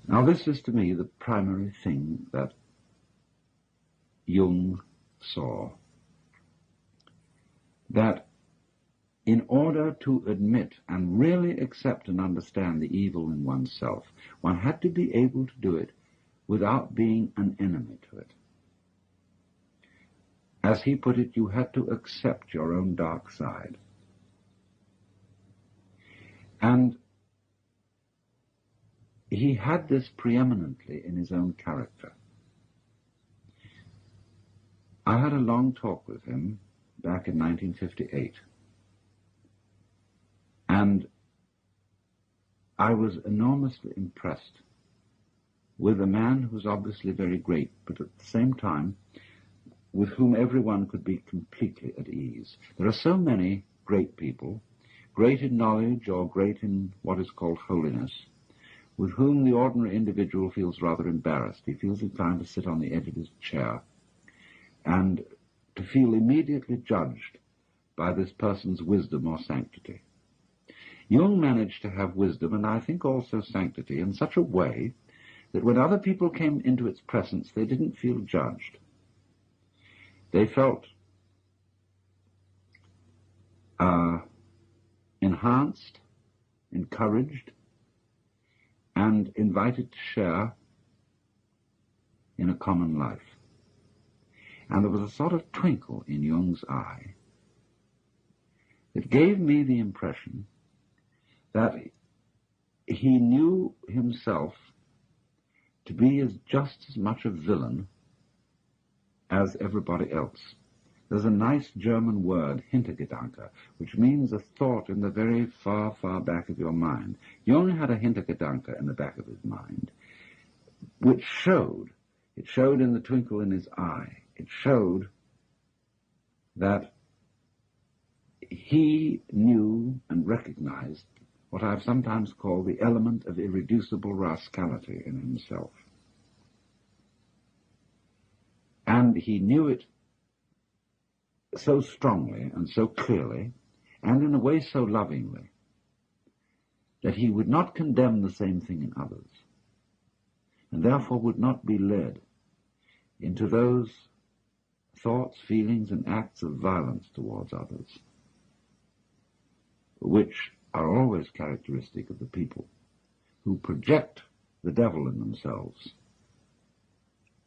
Now this is to me the primary thing that Jung saw, that in order to admit and really accept and understand the evil in oneself, one had to be able to do it without being an enemy to it. As he put it, you had to accept your own dark side. And he had this preeminently in his own character. I had a long talk with him back in 1958. And I was enormously impressed with a man who was obviously very great, but at the same time, with whom everyone could be completely at ease. There are so many great people, great in knowledge or great in what is called holiness, with whom the ordinary individual feels rather embarrassed. He feels inclined to sit on the edge of his chair and to feel immediately judged by this person's wisdom or sanctity. Jung managed to have wisdom, and I think also sanctity, in such a way that when other people came into its presence, they didn't feel judged. They felt enhanced, encouraged, and invited to share in a common life. And there was a sort of twinkle in Jung's eye that gave me the impression that he knew himself to be just as much a villain as everybody else. There's a nice German word, Hintergedanke, which means a thought in the very far, far back of your mind. Jung had a Hintergedanke in the back of his mind, which it showed in the twinkle in his eye. It showed that he knew and recognized what I've sometimes called the element of irreducible rascality in himself. And he knew it so strongly and so clearly, and in a way so lovingly, that he would not condemn the same thing in others, and therefore would not be led into those thoughts, feelings, and acts of violence towards others, which are always characteristic of the people who project the devil in themselves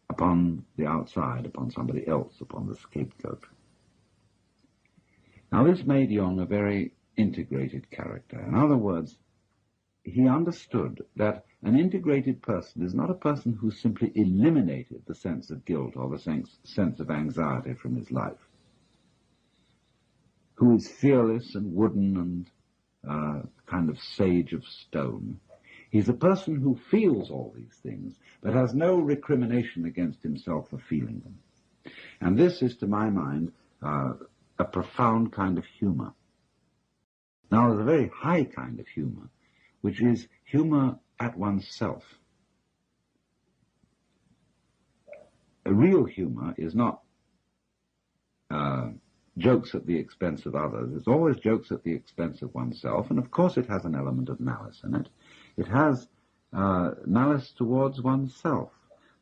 upon the outside, upon somebody else, upon the scapegoat. Now this made Jung a very integrated character. In other words, he understood that an integrated person is not a person who simply eliminated the sense of guilt or the sense of anxiety from his life, who is fearless and wooden and kind of sage of stone. He's a person who feels all these things, but has no recrimination against himself for feeling them. And this is, to my mind, a profound kind of humor. Now, there's a very high kind of humor, which is humor at oneself. A real humor is not jokes at the expense of others. It's always jokes at the expense of oneself, and of course it has an element of malice in it. It has malice towards oneself,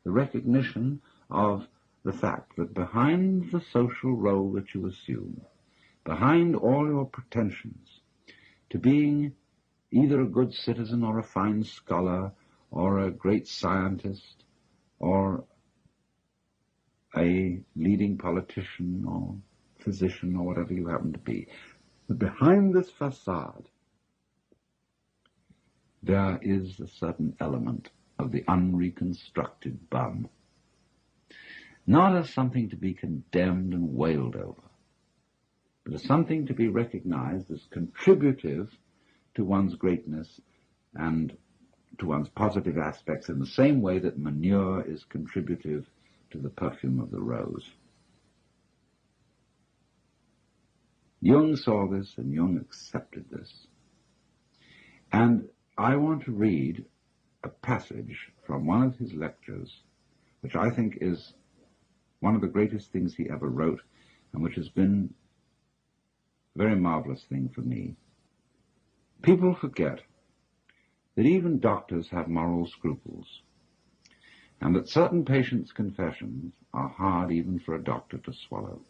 the recognition of the fact that behind the social role that you assume, behind all your pretensions to being either a good citizen or a fine scholar or a great scientist or a leading politician or physician or whatever you happen to be, but behind this facade there is a certain element of the unreconstructed bum, not as something to be condemned and wailed over, but as something to be recognized as contributive to one's greatness and to one's positive aspects in the same way that manure is contributive to the perfume of the rose. Jung saw this, and Jung accepted this. And I want to read a passage from one of his lectures, which I think is one of the greatest things he ever wrote, and which has been a very marvelous thing for me. People forget that even doctors have moral scruples, and that certain patients' confessions are hard even for a doctor to swallow.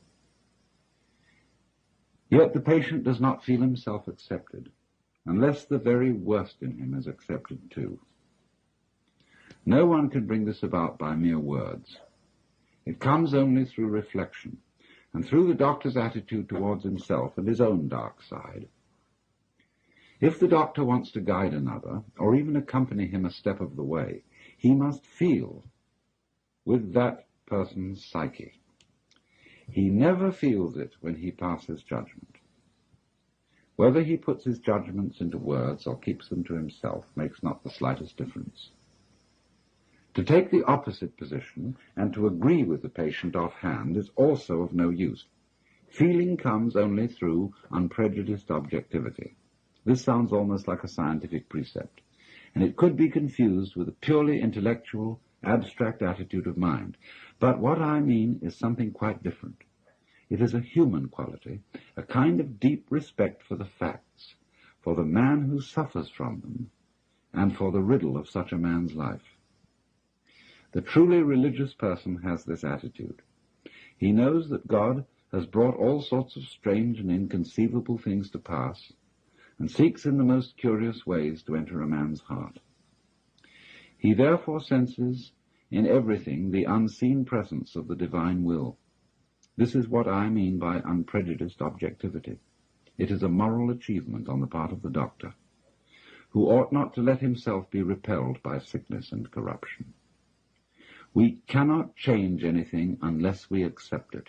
Yet the patient does not feel himself accepted, unless the very worst in him is accepted too. No one can bring this about by mere words. It comes only through reflection, and through the doctor's attitude towards himself and his own dark side. If the doctor wants to guide another, or even accompany him a step of the way, he must feel with that person's psyche. He never feels it when he passes judgment. Whether he puts his judgments into words or keeps them to himself makes not the slightest difference. To take the opposite position and to agree with the patient offhand is also of no use. Feeling comes only through unprejudiced objectivity. This sounds almost like a scientific precept, and it could be confused with a purely intellectual, abstract attitude of mind. But what I mean is something quite different. It is a human quality, a kind of deep respect for the facts, for the man who suffers from them, and for the riddle of such a man's life. The truly religious person has this attitude. He knows that God has brought all sorts of strange and inconceivable things to pass, and seeks in the most curious ways to enter a man's heart. He therefore senses in everything the unseen presence of the divine will. This is what I mean by unprejudiced objectivity. It is a moral achievement on the part of the doctor, who ought not to let himself be repelled by sickness and corruption. We cannot change anything unless we accept it.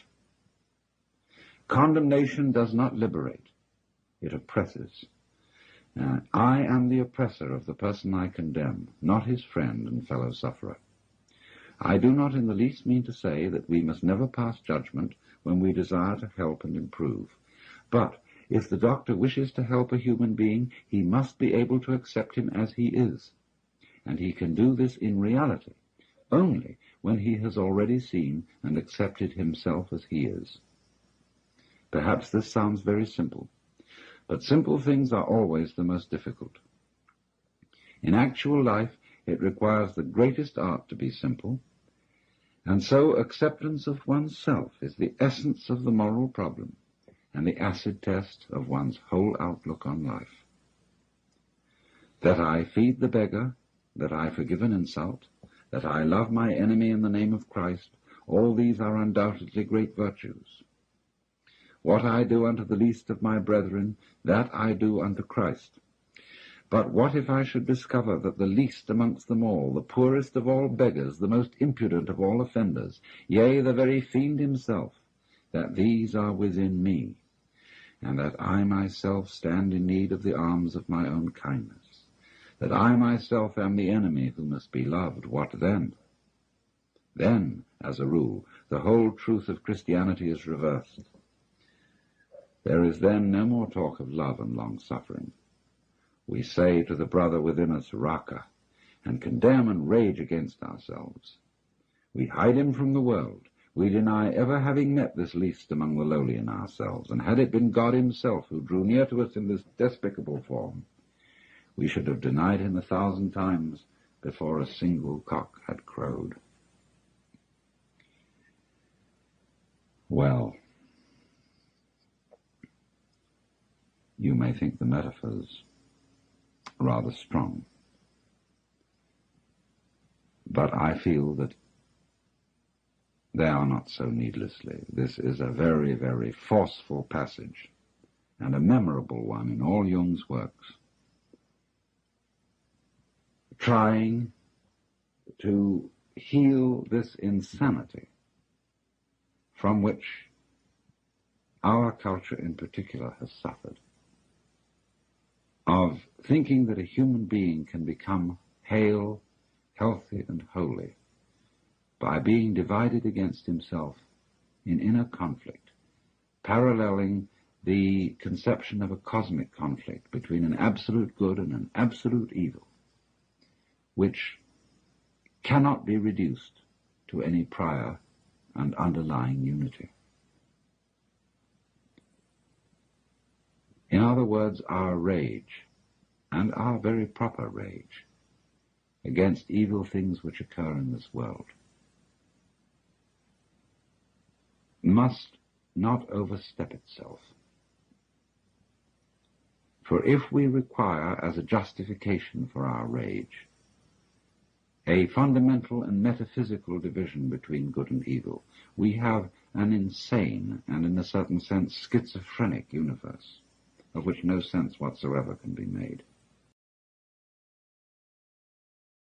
Condemnation does not liberate. It oppresses. I am the oppressor of the person I condemn, not his friend and fellow sufferer. I do not in the least mean to say that we must never pass judgment when we desire to help and improve. But if the doctor wishes to help a human being, he must be able to accept him as he is. And he can do this in reality only when he has already seen and accepted himself as he is. Perhaps this sounds very simple, but simple things are always the most difficult. In actual life, it requires the greatest art to be simple, and so acceptance of oneself is the essence of the moral problem and the acid test of one's whole outlook on life. That I feed the beggar, that I forgive an insult, that I love my enemy in the name of Christ, all these are undoubtedly great virtues. What I do unto the least of my brethren, that I do unto Christ. But what if I should discover that the least amongst them all, the poorest of all beggars, the most impudent of all offenders, yea, the very fiend himself, that these are within me, and that I myself stand in need of the alms of my own kindness, that I myself am the enemy who must be loved, what then? Then, as a rule, the whole truth of Christianity is reversed. There is then no more talk of love and long-suffering. We say to the brother within us, Raka, and condemn and rage against ourselves. We hide him from the world. We deny ever having met this least among the lowly in ourselves, and had it been God himself who drew near to us in this despicable form, we should have denied him 1,000 times before a single cock had crowed. Well, you may think the metaphors rather strong, but I feel that they are not so needlessly. This is a very, very forceful passage, and a memorable one in all Jung's works, trying to heal this insanity from which our culture in particular has suffered, of thinking that a human being can become hale, healthy, and holy by being divided against himself in inner conflict, paralleling the conception of a cosmic conflict between an absolute good and an absolute evil, which cannot be reduced to any prior and underlying unity. In other words, our rage and our very proper rage, against evil things which occur in this world, must not overstep itself. For if we require as a justification for our rage a fundamental and metaphysical division between good and evil, we have an insane and, in a certain sense, schizophrenic universe, of which no sense whatsoever can be made.